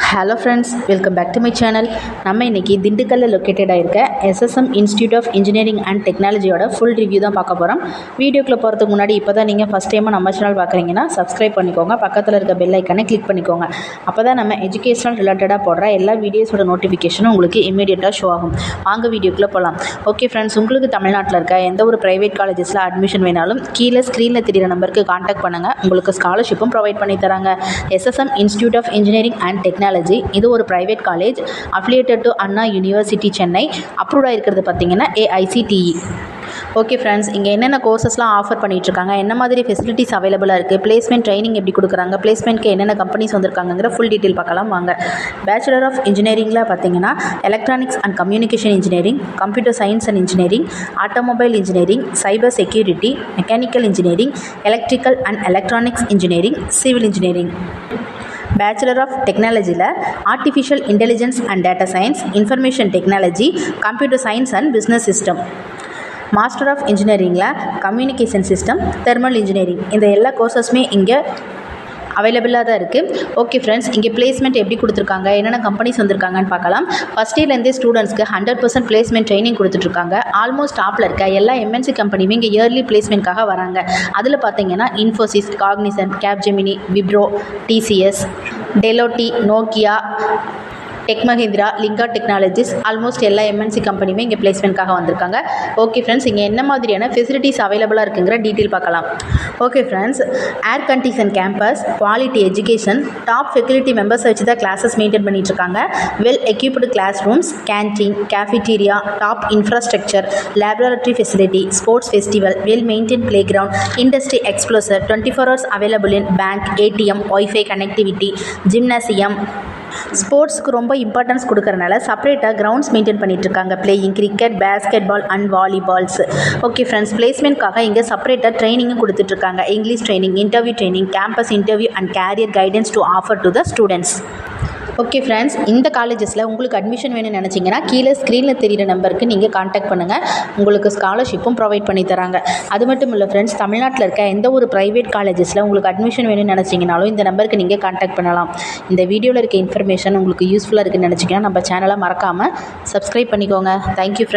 Hello friends, welcome back to my channel. நம்ம இன்றைக்கி திண்டுக்கல்லில் லொக்கேட்டடாக இருக்க SSM institute of engineering and டெக்னாலஜியோட ஃபுல் ரிவ்யூ தான் பார்க்க போகிறோம். வீடியோக்குள்ளே போகிறதுக்கு முன்னாடி இப்போ தான் நீங்கள் ஃபஸ்ட் டைமாக நம்ம சேனல் பார்க்குறீங்கன்னா சப்ஸ்கிரைப் பண்ணிக்கோங்க, பக்கத்தில் இருக்க பெல் ஐக்கனை கிளிக் பண்ணிக்கோங்க. அப்போ தான் நம்ம எஜுகேஷனல் ரிலேட்டடாக போடுற எல்லா வீடியோஸோட நோட்டிஃபிகேஷனும் உங்களுக்கு இமீடியட்டாக ஷோ ஆகும். வாங்க வீடியோக்குள்ளே போகலாம். ஓகே ஃப்ரெண்ட்ஸ், உங்களுக்கு தமிழ்நாட்டில் இருக்க எந்த ஒரு ப்ரைவேட் காலேஜஸில் அட்மிஷன் வேணாலும் கீழே ஸ்க்ரீனில் தெரிகிற நம்பருக்கு கான்டாக்ட் பண்ணுங்கள். உங்களுக்கு ஸ்காலர்ஷிப்பும் ப்ரொவைட் பண்ணி தராங்க. SSM institute of engineering and technology இது ஒரு private college, affiliated to Anna university Chennai. அப்ரூவ்டாக இருக்கிறது பார்த்தீங்கன்னா AICTE. ஓகே ஃப்ரெண்ட்ஸ், இங்கே என்னென்ன கோர்சஸ்லாம் ஆஃபர் பண்ணிகிட்ருக்காங்க, என்ன மாதிரி ஃபெசிலிட்டிஸ் அவைலபிளாக இருக்குது, பிளேஸ்மெண்ட் ட்ரைனிங் எப்படி கொடுக்குறாங்க, பிளேஸ்மெண்ட்க்கு என்னென்ன கம்பெனிஸ் வந்திருக்காங்கிற ஃபுல் டீட்டெயில் பார்க்கலாம் வாங்க. பேச்சுலர் ஆஃப் இன்ஜினியரிங்கில் பார்த்தீங்கன்னா electronics and communication engineering, computer science and engineering, automobile engineering, cyber security, mechanical engineering, electrical and electronics engineering, civil engineering. Bachelor of டெக்னாலஜியில் artificial intelligence and data science, information technology, computer science and business system. Master of இன்ஜினியரிங்கில் communication system, thermal engineering. இந்த எல்லா கோர்சஸுமே இங்கே அவைலபிளாக தான் இருக்குது. Okay friends, இங்கே placement எப்படி கொடுத்துருக்காங்க, என்னென்ன கம்பெனிஸ் வந்திருக்காங்கன்னு பார்க்கலாம். ஃபஸ்ட் இயர்லேருந்தே ஸ்டூடெண்ட்ஸ்க்கு 100% பிளேஸ்மெண்ட் ட்ரைனிங் கொடுத்துட்ருக்காங்க. ஆல்மோஸ்ட் டாப்பில் இருக்க எல்லா MNC கம்பெனியுமே இங்கே இயர்லி பிளேஸ்மெண்ட்காக வராங்க. அதில் பார்த்தீங்கன்னா Infosys, Cognizant, Capgemini, Wipro, TCS, Deloitte, Nokia, Tech Mahindra, Linga technologies, almost எல்லா MNC கம்பெனியுமே இங்கே பிளேஸ்மெண்ட்காக வந்திருக்காங்க. ஓகே ஃப்ரெண்ட்ஸ், இங்கே என்ன மாதிரியான ஃபெசிலிட்டிஸ் அவைலபிளாக இருக்குங்கிற டீட்டெயில் பார்க்கலாம். Okay friends, air condition campus, quality education, top faculty மெம்பர்ஸை வச்சு தான் கிளாஸஸ் மெயின்டைன் பண்ணிகிட்ருக்காங்க. Well equipped classrooms, canteen, cafeteria, top infrastructure, laboratory facility, sports festival, well maintain playground, industry exposure, 24 hours available in bank, ATM, wifi connectivity, gymnasium. ஸ்போர்ட்ஸ்க்கு ரொம்ப importance கொடுக்கறனால செப்பரேட்டாக grounds maintain பண்ணிகிட்ருக்காங்க. Playing cricket, basketball and volleyballs. Okay friends, பிளேஸ்மெண்ட்காக இங்கே செப்பரேட்டாக ட்ரைனிங்கும் கொடுத்துட்ருக்காங்க. English training, interview training, campus interview and carrier guidance to offer to the students. Okay friends, இந்த காலேஜஸில் உங்களுக்கு அட்மிஷன் வேணும்னு நினச்சிங்கன்னா கீழே ஸ்க்ரீனில் தெரிகிற நம்பருக்கு நீங்கள் கான்டாக்ட் பண்ணுங்கள். உங்களுக்கு ஸ்காலர்ஷிப்பும் ப்ரொவைட் பண்ணி தராங்க. அது மட்டும் இல்லை ஃப்ரெண்ட்ஸ், தமிழ்நாட்டில் இருக்க எந்த ஒரு ப்ரைவேட் காலேஜஸில் உங்களுக்கு அட்மிஷன் வேணும்னு நினச்சிங்கனாலும் இந்த நம்பருக்கு நீங்கள் கான்டாக்ட் பண்ணலாம். இந்த வீடியோவில் இருக்க இன்ஃபர்மேஷன் உங்களுக்கு யூஸ்ஃபுல்லாக இருக்குன்னு நினச்சிங்கன்னா நம்ம சேனலை மறக்காமல் சப்ஸ்கிரைப் பண்ணிக்கோங்க. Thank you friends.